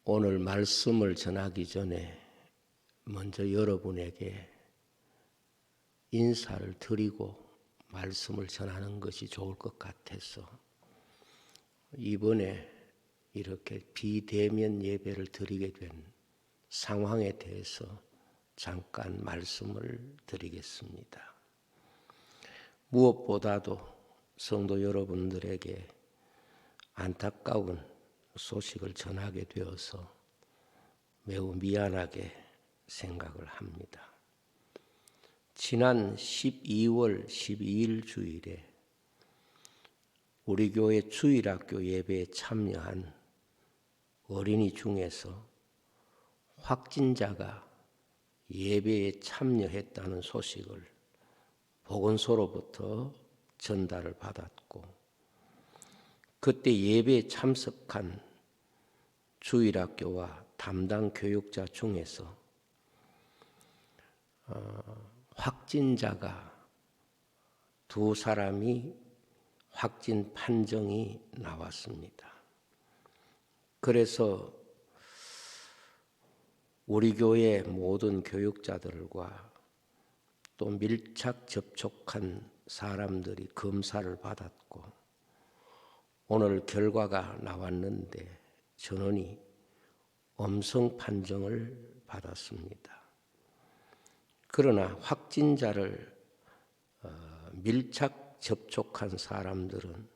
오늘 말씀을 전하기 전에 먼저 여러분에게 인사를 드리고 말씀을 전하는 것이 좋을 것 같아서 이번에 이렇게 비대면 예배를 드리게 된 상황에 대해서 잠깐 말씀을 드리겠습니다. 무엇보다도 성도 여러분들에게 안타까운 소식을 전하게 되어서 매우 미안하게 생각을 합니다. 지난 12월 12일 주일에 우리 교회 주일학교 예배에 참여한 어린이 중에서 확진자가 예배에 참여했다는 소식을 보건소로부터 전달을 받았고, 그때 예배에 참석한 주일학교와 담당 교육자 중에서 확진자가 2사람이 확진 판정이 나왔습니다. 그래서 우리 교회 모든 교육자들과 또 밀착 접촉한 사람들이 검사를 받았고, 오늘 결과가 나왔는데 전원이 음성 판정을 받았습니다. 그러나 확진자를 밀착 접촉한 사람들은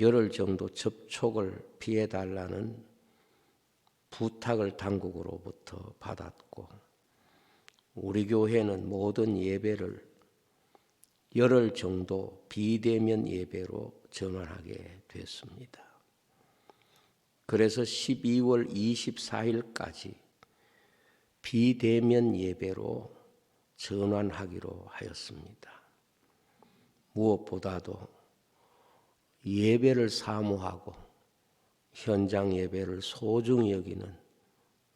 열흘 정도 접촉을 피해달라는 부탁을 당국으로부터 받았고, 우리 교회는 모든 예배를 열흘 정도 비대면 예배로 전환하게 됐습니다. 그래서 12월 24일까지 비대면 예배로 전환하기로 하였습니다. 무엇보다도 예배를 사모하고 현장 예배를 소중히 여기는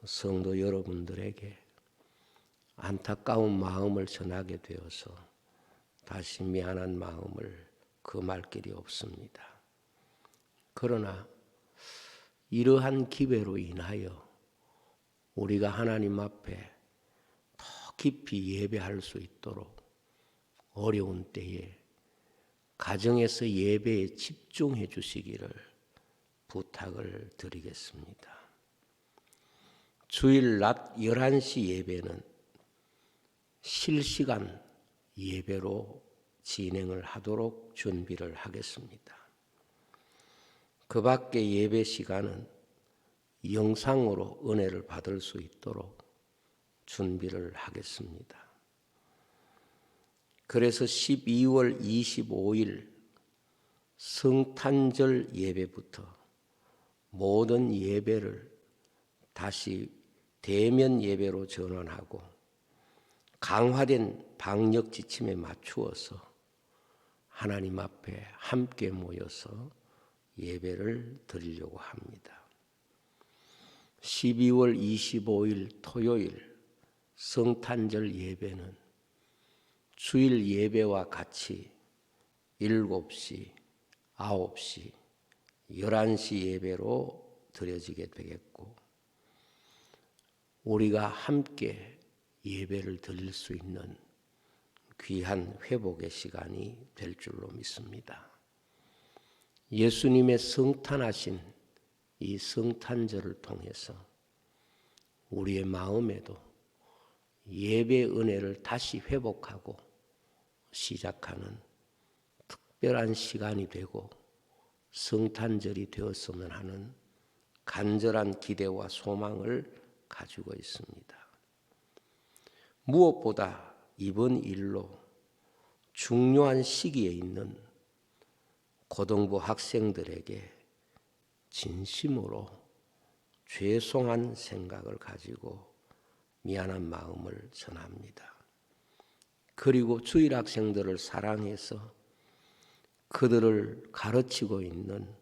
성도 여러분들에게 안타까운 마음을 전하게 되어서 다시 미안한 마음을 금할 길이 없습니다. 그러나 이러한 기회로 인하여 우리가 하나님 앞에 더 깊이 예배할 수 있도록 어려운 때에 가정에서 예배에 집중해 주시기를 부탁을 드리겠습니다. 주일 낮 11시 예배는 실시간 예배로 진행을 하도록 준비를 하겠습니다. 그 밖에 예배 시간은 영상으로 은혜를 받을 수 있도록 준비를 하겠습니다. 그래서 12월 25일 성탄절 예배부터 모든 예배를 다시 대면 예배로 전환하고 강화된 방역 지침에 맞추어서 하나님 앞에 함께 모여서 예배를 드리려고 합니다. 12월 25일 토요일 성탄절 예배는 주일 예배와 같이 7시, 9시, 11시 예배로 드려지게 되겠고, 우리가 함께 예배를 드릴 수 있는 귀한 회복의 시간이 될 줄로 믿습니다. 예수님의 성탄하신 이 성탄절을 통해서 우리의 마음에도 예배 은혜를 다시 회복하고 시작하는 특별한 시간이 되고 성탄절이 되었으면 하는 간절한 기대와 소망을 가지고 있습니다. 무엇보다 이번 일로 중요한 시기에 있는 고등부 학생들에게 진심으로 죄송한 생각을 가지고 미안한 마음을 전합니다. 그리고 주일 학생들을 사랑해서 그들을 가르치고 있는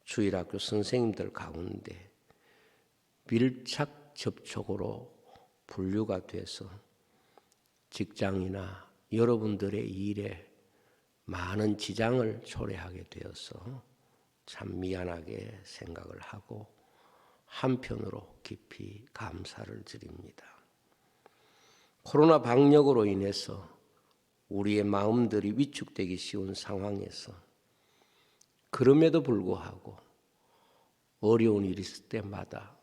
주일학교 선생님들 가운데 밀착 접촉으로 분류가 돼서 직장이나 여러분들의 일에 많은 지장을 초래하게 되어서 참 미안하게 생각을 하고 한편으로 깊이 감사를 드립니다. 코로나 방역으로 인해서 우리의 마음들이 위축되기 쉬운 상황에서 그럼에도 불구하고 어려운 일이 있을 때마다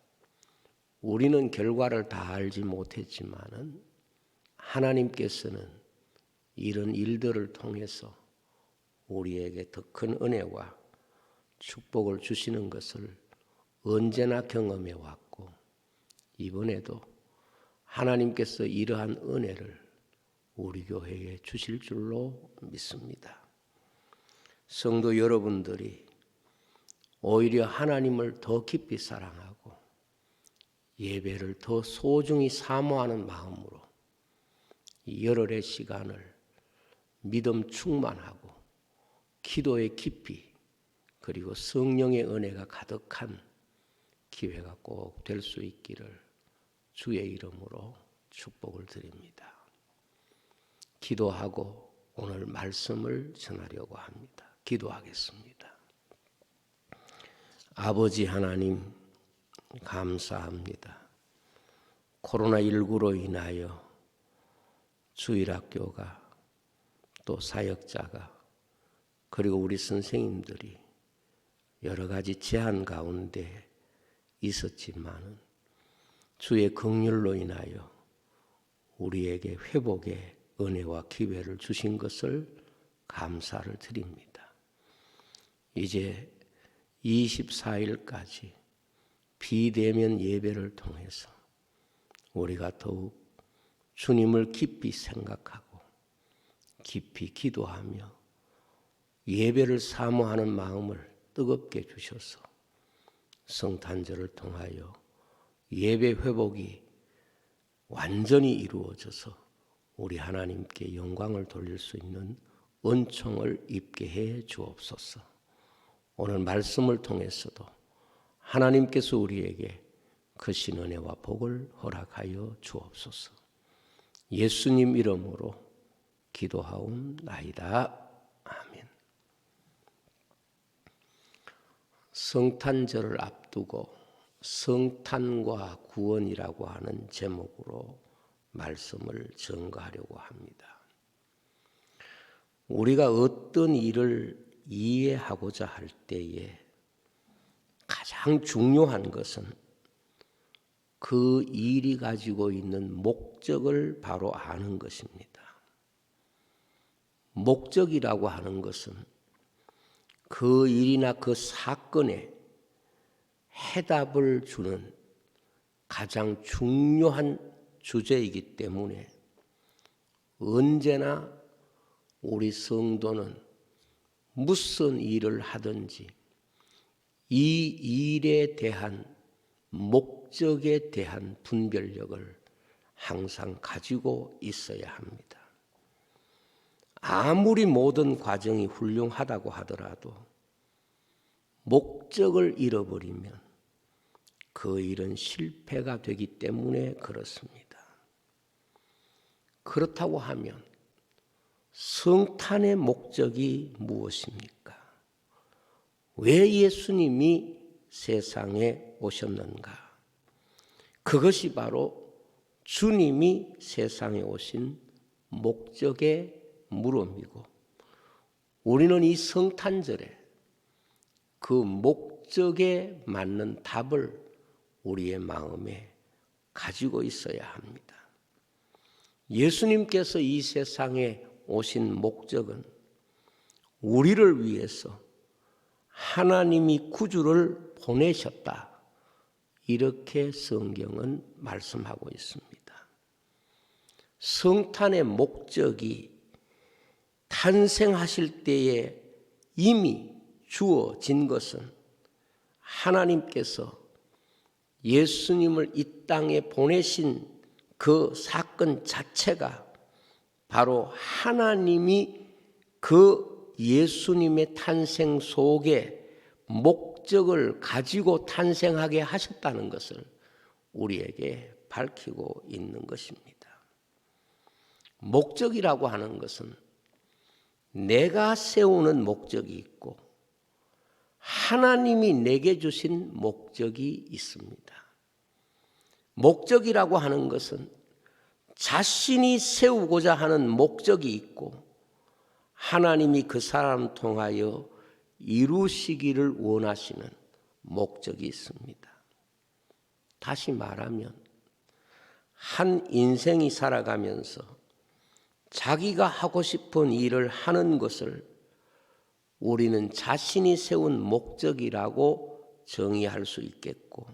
우리는 결과를 다 알지 못했지만은 하나님께서는 이런 일들을 통해서 우리에게 더 큰 은혜와 축복을 주시는 것을 언제나 경험해 왔고 이번에도 하나님께서 이러한 은혜를 우리 교회에 주실 줄로 믿습니다. 성도 여러분들이 오히려 하나님을 더 깊이 사랑하고 예배를 더 소중히 사모하는 마음으로 이 열흘의 시간을 믿음 충만하고 기도의 깊이 그리고 성령의 은혜가 가득한 기회가 꼭 될 수 있기를 주의 이름으로 축복을 드립니다. 기도하고 오늘 말씀을 전하려고 합니다. 기도하겠습니다. 아버지 하나님 감사합니다. 코로나19로 인하여 주일학교가 또 사역자가 그리고 우리 선생님들이 여러 가지 제한 가운데 있었지만 주의 긍휼로 인하여 우리에게 회복의 은혜와 기회를 주신 것을 감사를 드립니다. 이제 24일까지 비대면 예배를 통해서 우리가 더욱 주님을 깊이 생각하고 깊이 기도하며 예배를 사모하는 마음을 뜨겁게 주셔서 성탄절을 통하여 예배 회복이 완전히 이루어져서 우리 하나님께 영광을 돌릴 수 있는 은총을 입게 해 주옵소서. 오늘 말씀을 통해서도 하나님께서 우리에게 크신 은혜와 복을 허락하여 주옵소서. 예수님 이름으로 기도하옵나이다. 아멘. 성탄절을 앞두고 성탄과 구원이라고 하는 제목으로 말씀을 전가하려고 합니다. 우리가 어떤 일을 이해하고자 할 때에 가장 중요한 것은 그 일이 가지고 있는 목적을 바로 아는 것입니다. 목적이라고 하는 것은 그 일이나 그 사건에 해답을 주는 가장 중요한 주제이기 때문에 언제나 우리 성도는 무슨 일을 하든지 이 일에 대한 목적에 대한 분별력을 항상 가지고 있어야 합니다. 아무리 모든 과정이 훌륭하다고 하더라도 목적을 잃어버리면 그 일은 실패가 되기 때문에 그렇습니다. 그렇다고 하면 성탄의 목적이 무엇입니까? 왜 예수님이 세상에 오셨는가? 그것이 바로 주님이 세상에 오신 목적의 물음이고 우리는 이 성탄절에 그 목적에 맞는 답을 우리의 마음에 가지고 있어야 합니다. 예수님께서 이 세상에 오신 목적은 우리를 위해서 하나님이 구주를 보내셨다. 이렇게 성경은 말씀하고 있습니다. 성탄의 목적이 탄생하실 때에 이미 주어진 것은 하나님께서 예수님을 이 땅에 보내신 그 사건 자체가 바로 하나님이 그 예수님의 탄생 속에 목적을 가지고 탄생하게 하셨다는 것을 우리에게 밝히고 있는 것입니다. 목적이라고 하는 것은 내가 세우는 목적이 있고 하나님이 내게 주신 목적이 있습니다. 목적이라고 하는 것은 자신이 세우고자 하는 목적이 있고 하나님이 그 사람을 통하여 이루시기를 원하시는 목적이 있습니다. 다시 말하면 한 인생이 살아가면서 자기가 하고 싶은 일을 하는 것을 우리는 자신이 세운 목적이라고 정의할 수 있겠고,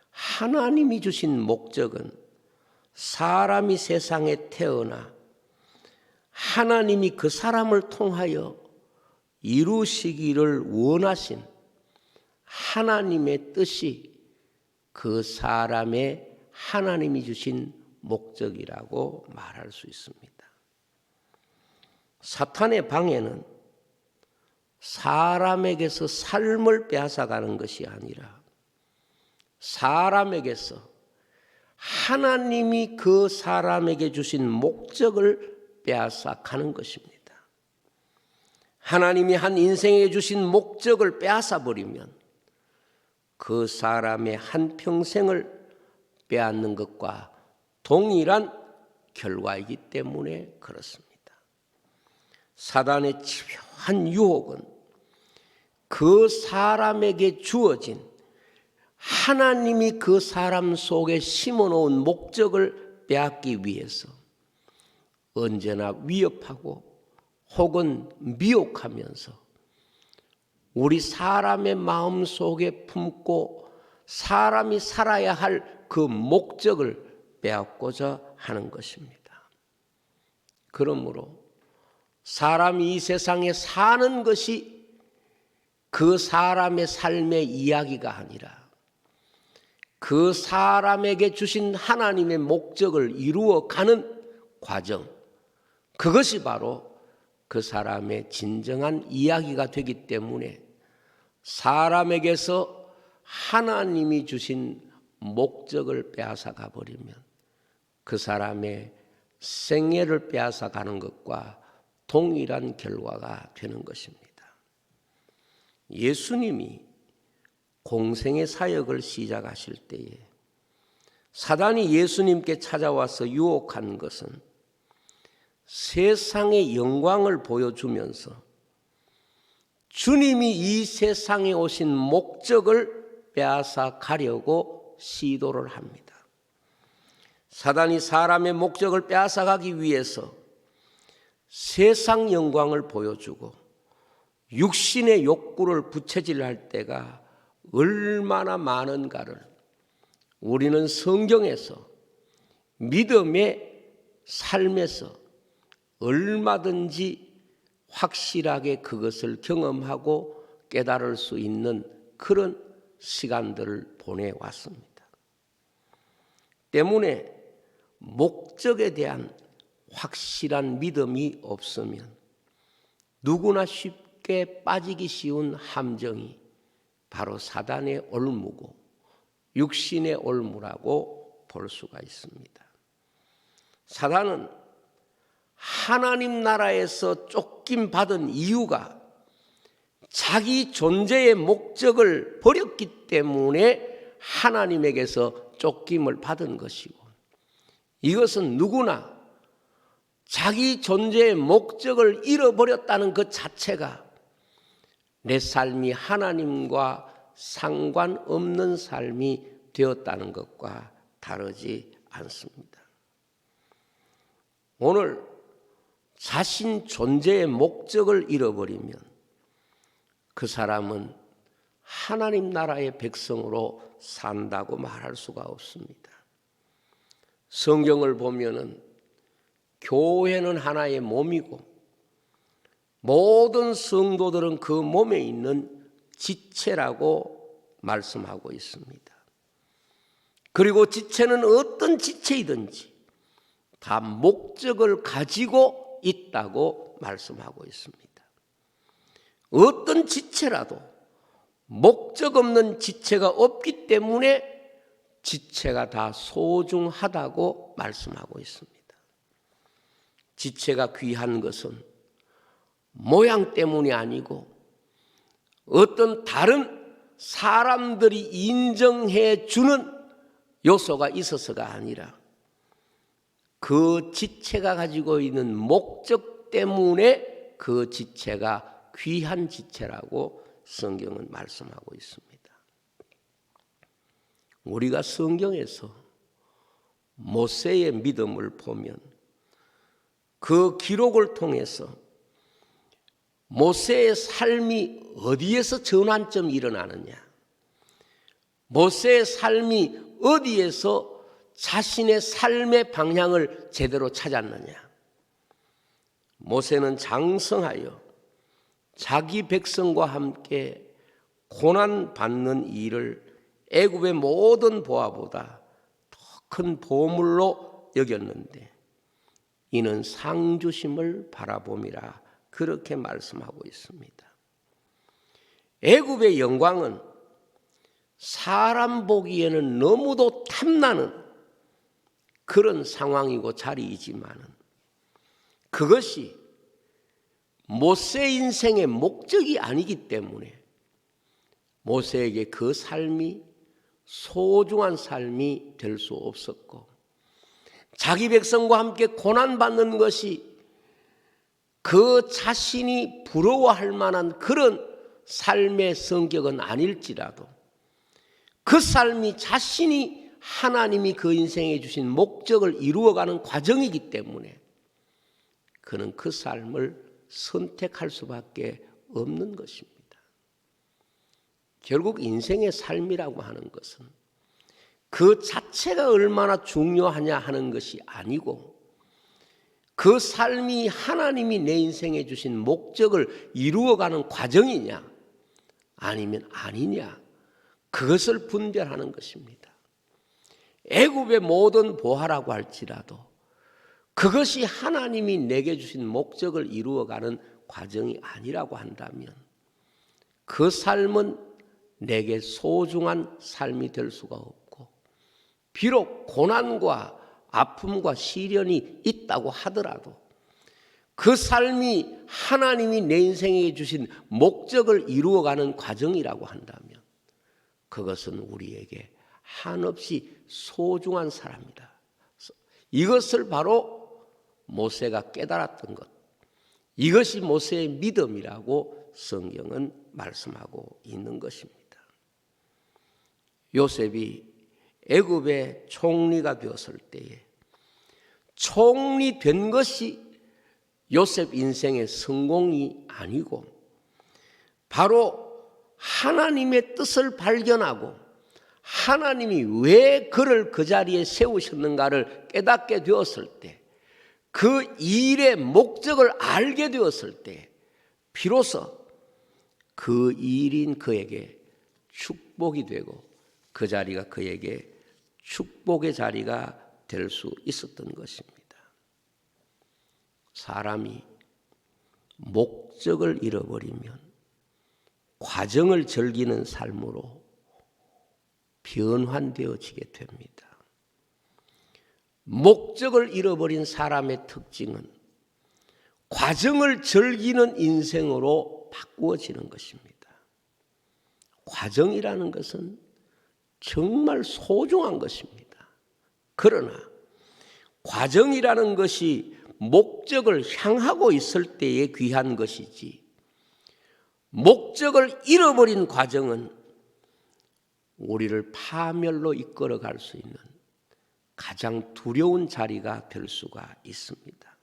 하나님이 주신 목적은 사람이 세상에 태어나 하나님이 그 사람을 통하여 이루시기를 원하신 하나님의 뜻이 그 사람의 하나님이 주신 목적이라고 말할 수 있습니다. 사탄의 방해는 사람에게서 삶을 빼앗아가는 것이 아니라 사람에게서 하나님이 그 사람에게 주신 목적을 빼앗아가는 것입니다. 하나님이 한 인생에 주신 목적을 빼앗아버리면 그 사람의 한 평생을 빼앗는 것과 동일한 결과이기 때문에 그렇습니다. 사단의 집요한 유혹은 그 사람에게 주어진 하나님이 그 사람 속에 심어놓은 목적을 빼앗기 위해서 언제나 위협하고 혹은 미혹하면서 우리 사람의 마음 속에 품고 사람이 살아야 할 그 목적을 빼앗고자 하는 것입니다. 그러므로 사람이 이 세상에 사는 것이 그 사람의 삶의 이야기가 아니라 그 사람에게 주신 하나님의 목적을 이루어가는 과정, 그것이 바로 그 사람의 진정한 이야기가 되기 때문에 사람에게서 하나님이 주신 목적을 빼앗아가 버리면 그 사람의 생애를 빼앗아가는 것과 동일한 결과가 되는 것입니다. 예수님이 공생의 사역을 시작하실 때에 사단이 예수님께 찾아와서 유혹한 것은 세상의 영광을 보여주면서 주님이 이 세상에 오신 목적을 빼앗아 가려고 시도를 합니다. 사단이 사람의 목적을 빼앗아가기 위해서 세상 영광을 보여주고 육신의 욕구를 부채질할 때가 얼마나 많은가를 우리는 성경에서 믿음의 삶에서 얼마든지 확실하게 그것을 경험하고 깨달을 수 있는 그런 시간들을 보내왔습니다. 때문에 목적에 대한 확실한 믿음이 없으면 누구나 쉽게 빠지기 쉬운 함정이 바로 사단의 올무고 육신의 올무라고 볼 수가 있습니다. 사단은 하나님 나라에서 쫓김받은 이유가 자기 존재의 목적을 버렸기 때문에 하나님에게서 쫓김을 받은 것이고, 이것은 누구나 자기 존재의 목적을 잃어버렸다는 것 자체가 내 삶이 하나님과 상관없는 삶이 되었다는 것과 다르지 않습니다. 오늘 자신 존재의 목적을 잃어버리면 그 사람은 하나님 나라의 백성으로 산다고 말할 수가 없습니다. 성경을 보면은 교회는 하나의 몸이고 모든 성도들은 그 몸에 있는 지체라고 말씀하고 있습니다. 그리고 지체는 어떤 지체이든지 다 목적을 가지고 있다고 말씀하고 있습니다. 어떤 지체라도 목적 없는 지체가 없기 때문에 지체가 다 소중하다고 말씀하고 있습니다. 지체가 귀한 것은 모양 때문이 아니고 어떤 다른 사람들이 인정해 주는 요소가 있어서가 아니라 그 지체가 가지고 있는 목적 때문에 그 지체가 귀한 지체라고 성경은 말씀하고 있습니다. 우리가 성경에서 모세의 믿음을 보면 그 기록을 통해서 모세의 삶이 어디에서 전환점이 일어나느냐, 모세의 삶이 어디에서 자신의 삶의 방향을 제대로 찾았느냐. 모세는 장성하여 자기 백성과 함께 고난받는 일을 애굽의 모든 보화보다 더 큰 보물로 여겼는데 이는 상주심을 바라봄이라 그렇게 말씀하고 있습니다. 애굽의 영광은 사람 보기에는 너무도 탐나는 그런 상황이고 자리이지만은 그것이 모세 인생의 목적이 아니기 때문에 모세에게 그 삶이 소중한 삶이 될 수 없었고, 자기 백성과 함께 고난받는 것이 그 자신이 부러워할 만한 그런 삶의 성격은 아닐지라도 그 삶이 자신이 하나님이 그 인생에 주신 목적을 이루어가는 과정이기 때문에 그는 그 삶을 선택할 수밖에 없는 것입니다. 결국 인생의 삶이라고 하는 것은 그 자체가 얼마나 중요하냐 하는 것이 아니고 그 삶이 하나님이 내 인생에 주신 목적을 이루어가는 과정이냐 아니면 아니냐, 그것을 분별하는 것입니다. 애굽의 모든 보화라고 할지라도 그것이 하나님이 내게 주신 목적을 이루어가는 과정이 아니라고 한다면 그 삶은 내게 소중한 삶이 될 수가 없고, 비록 고난과 아픔과 시련이 있다고 하더라도 그 삶이 하나님이 내 인생에 주신 목적을 이루어가는 과정이라고 한다면 그것은 우리에게 한없이 소중한 사람이다. 이것을 바로 모세가 깨달았던 것, 이것이 모세의 믿음이라고 성경은 말씀하고 있는 것입니다. 요셉이 애굽의 총리가 되었을 때에 총리 된 것이 요셉 인생의 성공이 아니고 바로 하나님의 뜻을 발견하고 하나님이 왜 그를 그 자리에 세우셨는가를 깨닫게 되었을 때, 그 일의 목적을 알게 되었을 때 비로소 그 일인 그에게 축복이 되고 그 자리가 그에게 축복의 자리가 될 수 있었던 것입니다. 사람이 목적을 잃어버리면 과정을 즐기는 삶으로 변환되어지게 됩니다. 목적을 잃어버린 사람의 특징은 과정을 즐기는 인생으로 바꾸어지는 것입니다. 과정이라는 것은 정말 소중한 것입니다. 그러나 과정이라는 것이 목적을 향하고 있을 때에 귀한 것이지, 목적을 잃어버린 과정은 우리를 파멸로 이끌어갈 수 있는 가장 두려운 자리가 될 수가 있습니다.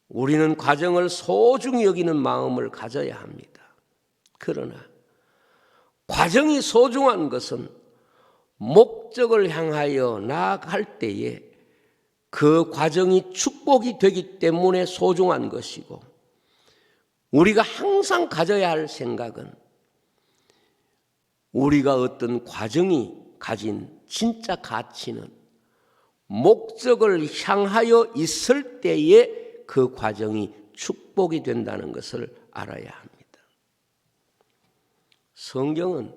우리는 과정을 소중히 여기는 마음을 가져야 합니다. 그러나 과정이 소중한 것은 목적을 향하여 나아갈 때에 그 과정이 축복이 되기 때문에 소중한 것이고, 우리가 항상 가져야 할 생각은 우리가 어떤 과정이 가진 진짜 가치는 목적을 향하여 있을 때에 그 과정이 축복이 된다는 것을 알아야 합니다. 성경은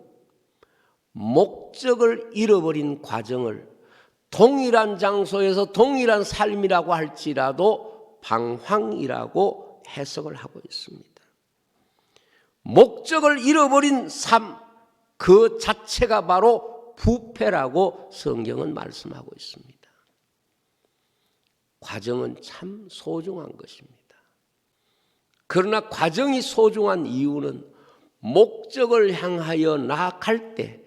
목적을 잃어버린 과정을 동일한 장소에서 동일한 삶이라고 할지라도 방황이라고 해석을 하고 있습니다. 목적을 잃어버린 삶, 그 자체가 바로 부패라고 성경은 말씀하고 있습니다. 과정은 참 소중한 것입니다. 그러나 과정이 소중한 이유는 목적을 향하여 나아갈 때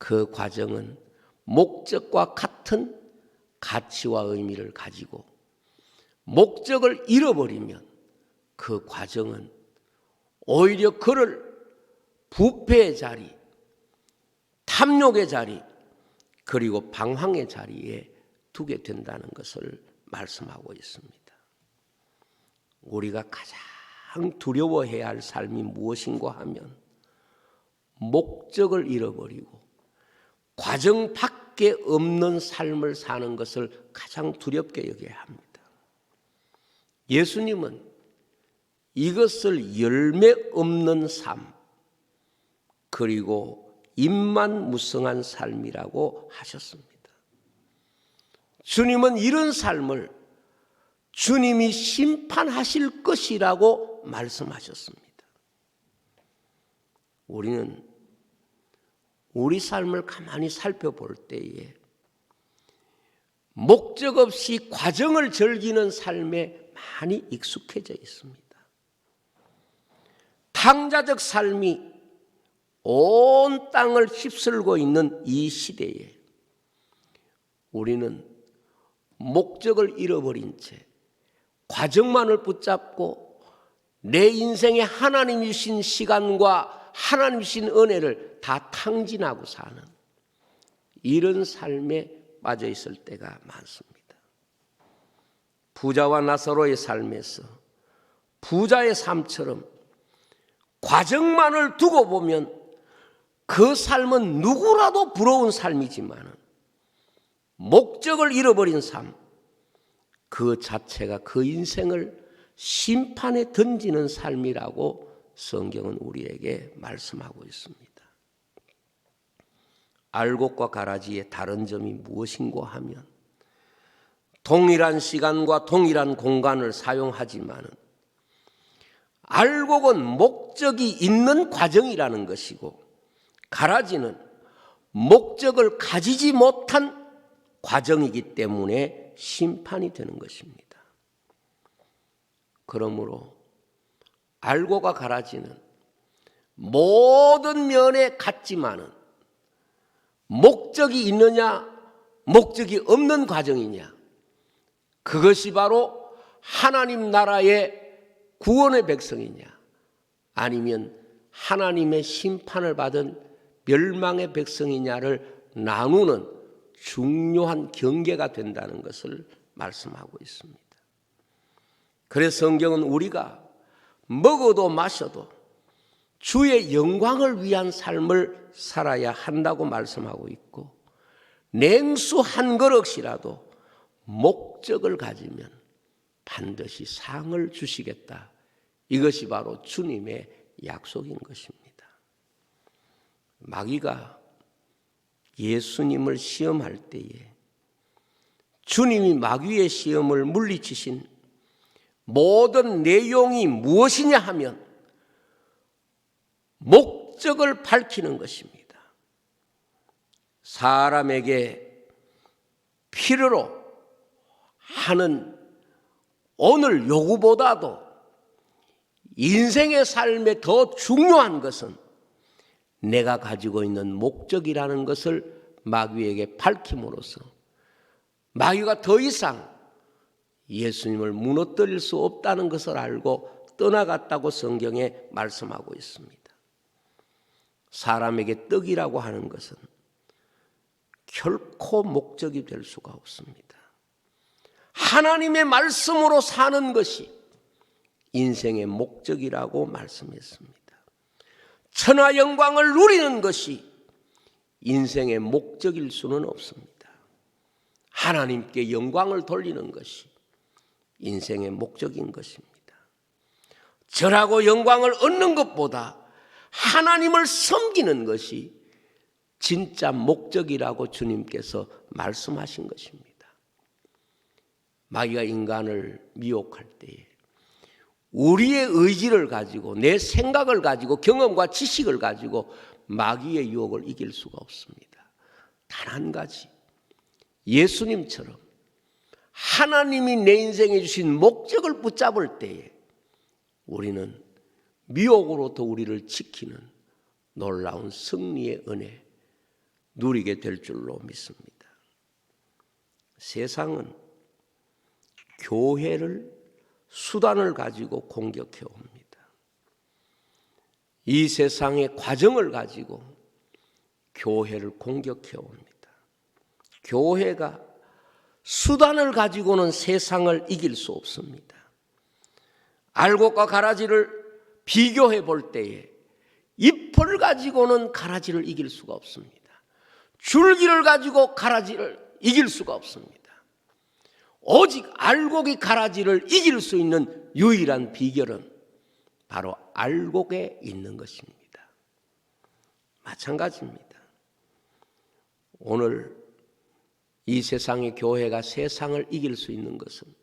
그 과정은 목적과 같은 가치와 의미를 가지고, 목적을 잃어버리면 그 과정은 오히려 그를 부패의 자리, 탐욕의 자리, 그리고 방황의 자리에 두게 된다는 것을 말씀하고 있습니다. 우리가 가장 두려워해야 할 삶이 무엇인가 하면 목적을 잃어버리고 과정 밖에 없는 삶을 사는 것을 가장 두렵게 여겨야 합니다. 예수님은 이것을 열매 없는 삶, 그리고 임만무성한 삶이라고 하셨습니다. 주님은 이런 삶을 주님이 심판하실 것이라고 말씀하셨습니다. 우리는 우리 삶을 가만히 살펴볼 때에 목적 없이 과정을 즐기는 삶에 많이 익숙해져 있습니다. 탕자적 삶이 온 땅을 휩쓸고 있는 이 시대에 우리는 목적을 잃어버린 채 과정만을 붙잡고 내 인생에 하나님이 주신 시간과 하나님이 주신 은혜를 다 탕진하고 사는 이런 삶에 빠져 있을 때가 많습니다. 부자와 나사로의 삶에서 부자의 삶처럼 과정만을 두고 보면 그 삶은 누구라도 부러운 삶이지만 목적을 잃어버린 삶, 그 자체가 그 인생을 심판에 던지는 삶이라고 성경은 우리에게 말씀하고 있습니다. 알곡과 가라지의 다른 점이 무엇인가 하면 동일한 시간과 동일한 공간을 사용하지만 알곡은 목적이 있는 과정이라는 것이고 가라지는 목적을 가지지 못한 과정이기 때문에 심판이 되는 것입니다. 그러므로 알곡과 가라지는 모든 면에 같지만은 목적이 있느냐 목적이 없는 과정이냐, 그것이 바로 하나님 나라의 구원의 백성이냐 아니면 하나님의 심판을 받은 멸망의 백성이냐를 나누는 중요한 경계가 된다는 것을 말씀하고 있습니다. 그래서 성경은 우리가 먹어도 마셔도 주의 영광을 위한 삶을 살아야 한다고 말씀하고 있고, 냉수 한 그릇이라도 목적을 가지면 반드시 상을 주시겠다. 이것이 바로 주님의 약속인 것입니다. 마귀가 예수님을 시험할 때에 주님이 마귀의 시험을 물리치신 모든 내용이 무엇이냐 하면 목적을 밝히는 것입니다. 사람에게 필요로 하는 오늘 요구보다도 인생의 삶에 더 중요한 것은 내가 가지고 있는 목적이라는 것을 마귀에게 밝힘으로써 마귀가 더 이상 예수님을 무너뜨릴 수 없다는 것을 알고 떠나갔다고 성경에 말씀하고 있습니다. 사람에게 떡이라고 하는 것은 결코 목적이 될 수가 없습니다. 하나님의 말씀으로 사는 것이 인생의 목적이라고 말씀했습니다. 천하 영광을 누리는 것이 인생의 목적일 수는 없습니다. 하나님께 영광을 돌리는 것이 인생의 목적인 것입니다. 절하고 영광을 얻는 것보다 하나님을 섬기는 것이 진짜 목적이라고 주님께서 말씀하신 것입니다. 마귀가 인간을 미혹할 때에 우리의 의지를 가지고 내 생각을 가지고 경험과 지식을 가지고 마귀의 유혹을 이길 수가 없습니다. 단 한 가지, 예수님처럼 하나님이 내 인생에 주신 목적을 붙잡을 때에 우리는 미혹으로부터 우리를 지키는 놀라운 승리의 은혜 누리게 될 줄로 믿습니다. 세상은 교회를 수단을 가지고 공격해 옵니다. 이 세상의 과정을 가지고 교회를 공격해 옵니다. 교회가 수단을 가지고는 세상을 이길 수 없습니다. 알곡과 가라지를 비교해 볼 때에 잎을 가지고는 가라지를 이길 수가 없습니다. 줄기를 가지고 가라지를 이길 수가 없습니다. 오직 알곡이 가라지를 이길 수 있는 유일한 비결은 바로 알곡에 있는 것입니다. 마찬가지입니다. 오늘 이 세상의 교회가 세상을 이길 수 있는 것은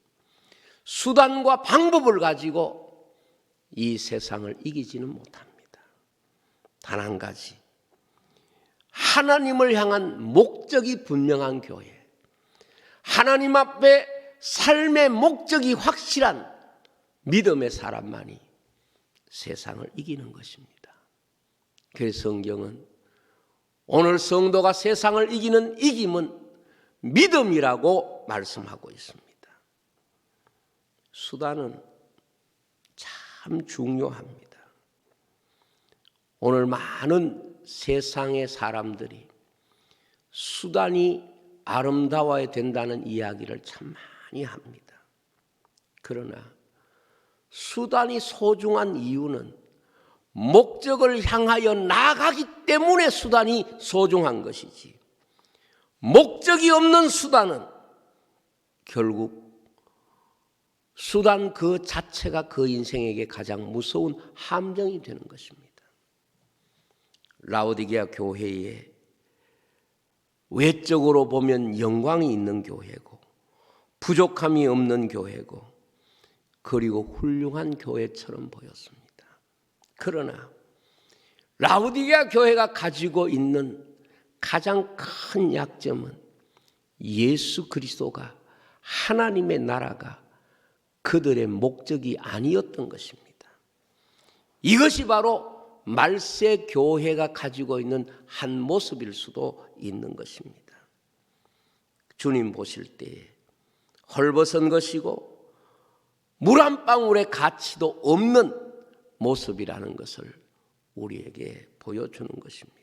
수단과 방법을 가지고 이 세상을 이기지는 못합니다. 단 한 가지, 하나님을 향한 목적이 분명한 교회, 하나님 앞에 삶의 목적이 확실한 믿음의 사람만이 세상을 이기는 것입니다. 그래서 성경은 오늘 성도가 세상을 이기는 이김은 믿음이라고 말씀하고 있습니다. 수단은 참 중요합니다. 오늘 많은 세상의 사람들이 수단이 아름다워야 된다는 이야기를 참 많이 합니다. 그러나 수단이 소중한 이유는 목적을 향하여 나아가기 때문에 수단이 소중한 것이지, 목적이 없는 수단은 결국 수단 그 자체가 그 인생에게 가장 무서운 함정이 되는 것입니다. 라오디게아 교회에 외적으로 보면 영광이 있는 교회고 부족함이 없는 교회고 그리고 훌륭한 교회처럼 보였습니다. 그러나 라오디게아 교회가 가지고 있는 가장 큰 약점은 예수 그리스도가 하나님의 나라가 그들의 목적이 아니었던 것입니다. 이것이 바로 말세 교회가 가지고 있는 한 모습일 수도 있는 것입니다. 주님 보실 때에 헐벗은 것이고 물 한 방울의 가치도 없는 모습이라는 것을 우리에게 보여주는 것입니다.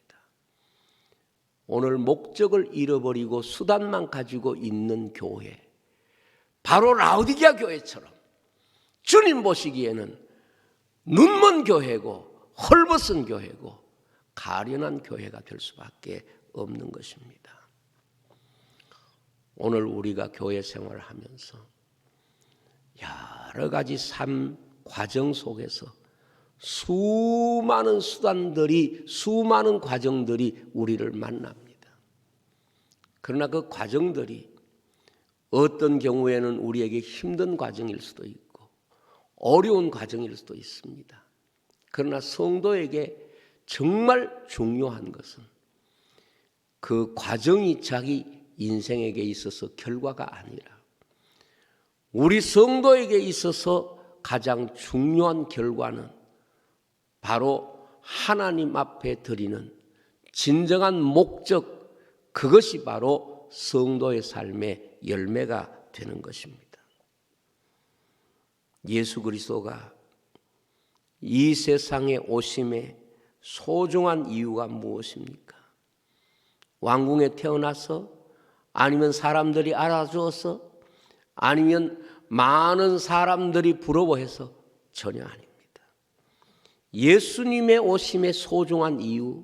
오늘 목적을 잃어버리고 수단만 가지고 있는 교회, 바로 라오디게아 교회처럼 주님 보시기에는 눈먼 교회고 헐벗은 교회고 가련한 교회가 될 수밖에 없는 것입니다. 오늘 우리가 교회 생활을 하면서 여러 가지 삶 과정 속에서 수많은 수단들이, 수많은 과정들이 우리를 만납니다. 그러나 그 과정들이 어떤 경우에는 우리에게 힘든 과정일 수도 있고 어려운 과정일 수도 있습니다. 그러나 성도에게 정말 중요한 것은 그 과정이 자기 인생에게 있어서 결과가 아니라 우리 성도에게 있어서 가장 중요한 결과는 바로 하나님 앞에 드리는 진정한 목적, 그것이 바로 성도의 삶의 열매가 되는 것입니다. 예수 그리스도가 이 세상에 오심의 소중한 이유가 무엇입니까? 왕궁에 태어나서, 아니면 사람들이 알아주어서, 아니면 많은 사람들이 부러워해서? 전혀 아닙니다. 예수님의 오심의 소중한 이유,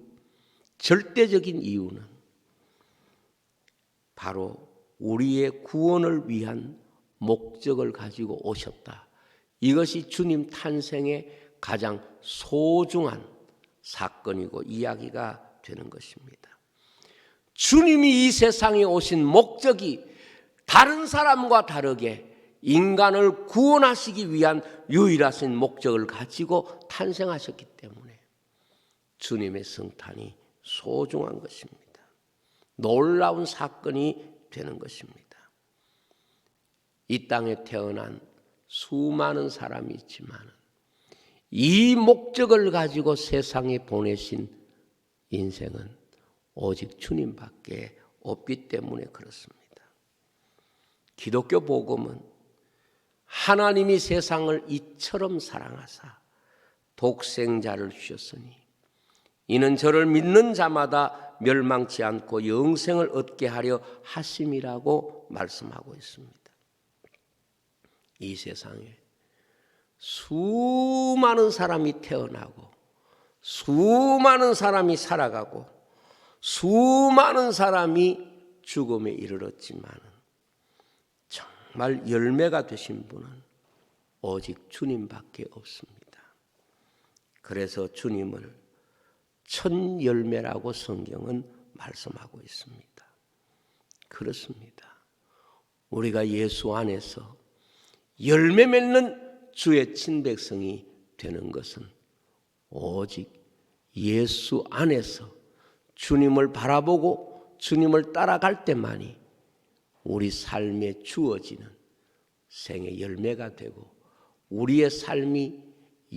절대적인 이유는 바로 우리의 구원을 위한 목적을 가지고 오셨다. 이것이 주님 탄생의 가장 소중한 사건이고 이야기가 되는 것입니다. 주님이 이 세상에 오신 목적이 다른 사람과 다르게 인간을 구원하시기 위한 유일하신 목적을 가지고 탄생하셨기 때문에 주님의 성탄이 소중한 것입니다. 놀라운 사건이 되는 것입니다. 이 땅에 태어난 수많은 사람이 있지만 이 목적을 가지고 세상에 보내신 인생은 오직 주님밖에 없기 때문에 그렇습니다. 기독교 복음은 하나님이 세상을 이처럼 사랑하사 독생자를 주셨으니 이는 저를 믿는 자마다 멸망치 않고 영생을 얻게 하려 하심이라고 말씀하고 있습니다. 이 세상에 수많은 사람이 태어나고 수많은 사람이 살아가고 수많은 사람이 죽음에 이르렀지만 정말 열매가 되신 분은 오직 주님밖에 없습니다. 그래서 주님을 첫 열매라고 성경은 말씀하고 있습니다. 그렇습니다. 우리가 예수 안에서 열매 맺는 주의 친백성이 되는 것은 오직 예수 안에서 주님을 바라보고 주님을 따라갈 때만이 우리 삶에 주어지는 생의 열매가 되고 우리의 삶이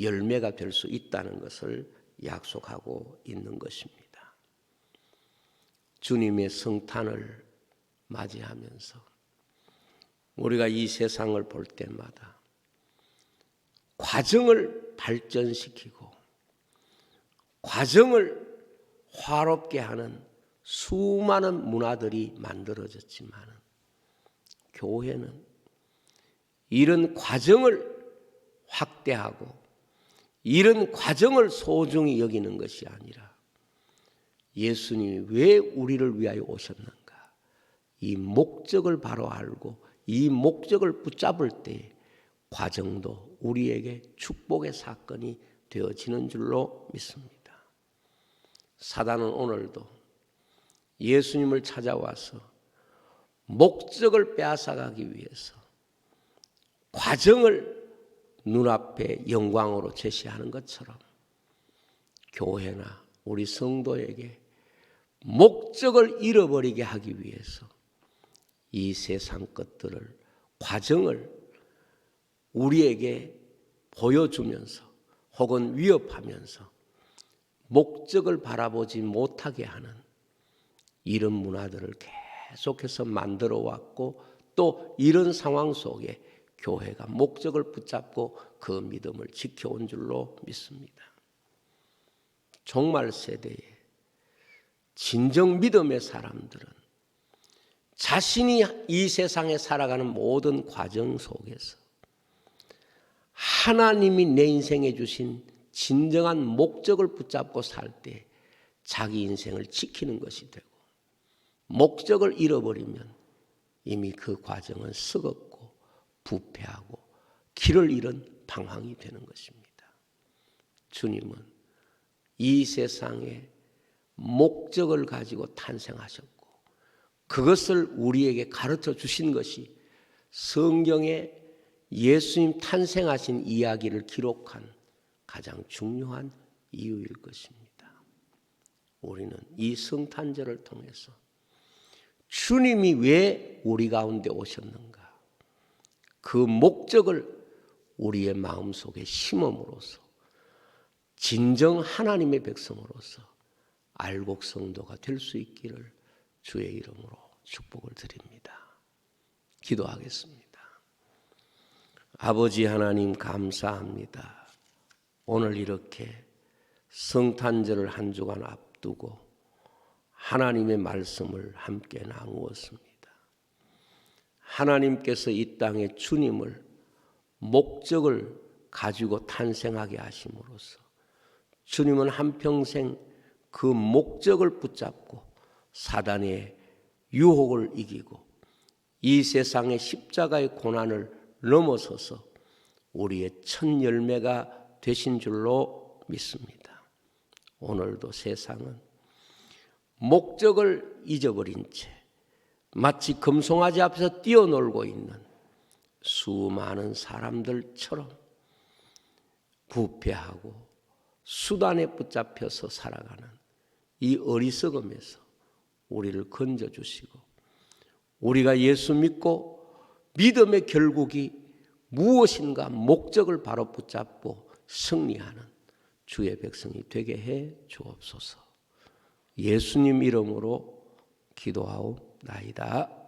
열매가 될 수 있다는 것을 약속하고 있는 것입니다. 주님의 성탄을 맞이하면서 우리가 이 세상을 볼 때마다 과정을 발전시키고 과정을 화롭게 하는 수많은 문화들이 만들어졌지만 교회는 이런 과정을 확대하고 이런 과정을 소중히 여기는 것이 아니라 예수님이 왜 우리를 위하여 오셨는가, 이 목적을 바로 알고 이 목적을 붙잡을 때 과정도 우리에게 축복의 사건이 되어지는 줄로 믿습니다. 사단은 오늘도 예수님을 찾아와서 목적을 빼앗아가기 위해서 과정을 눈앞에 영광으로 제시하는 것처럼 교회나 우리 성도에게 목적을 잃어버리게 하기 위해서 이 세상 것들을 과정을 우리에게 보여주면서 혹은 위협하면서 목적을 바라보지 못하게 하는 이런 문화들을 계속해서 만들어 왔고 또 이런 상황 속에 교회가 목적을 붙잡고 그 믿음을 지켜온 줄로 믿습니다. 종말 세대에 진정 믿음의 사람들은 자신이 이 세상에 살아가는 모든 과정 속에서 하나님이 내 인생에 주신 진정한 목적을 붙잡고 살 때 자기 인생을 지키는 것이 되고 목적을 잃어버리면 이미 그 과정은 썩었고 부패하고 길을 잃은 방황이 되는 것입니다. 주님은 이 세상에 목적을 가지고 탄생하셨고 그것을 우리에게 가르쳐 주신 것이 성경에 예수님 탄생하신 이야기를 기록한 가장 중요한 이유일 것입니다. 우리는 이 성탄절을 통해서 주님이 왜 우리 가운데 오셨는가, 그 목적을 우리의 마음속에 심음으로써 진정 하나님의 백성으로서 알곡 성도가 될 수 있기를 주의 이름으로 축복을 드립니다. 기도하겠습니다. 아버지 하나님 감사합니다. 오늘 이렇게 성탄절을 한 주간 앞두고 하나님의 말씀을 함께 나누었습니다. 하나님께서 이 땅에 주님을 목적을 가지고 탄생하게 하심으로써 주님은 한평생 그 목적을 붙잡고 사단의 유혹을 이기고 이 세상의 십자가의 고난을 넘어서서 우리의 첫 열매가 되신 줄로 믿습니다. 오늘도 세상은 목적을 잊어버린 채 마치 금송아지 앞에서 뛰어놀고 있는 수많은 사람들처럼 부패하고 수단에 붙잡혀서 살아가는 이 어리석음에서 우리를 건져주시고, 우리가 예수 믿고 믿음의 결국이 무엇인가 목적을 바로 붙잡고 승리하는 주의 백성이 되게 해 주옵소서. 예수님 이름으로 기도하옵나이다.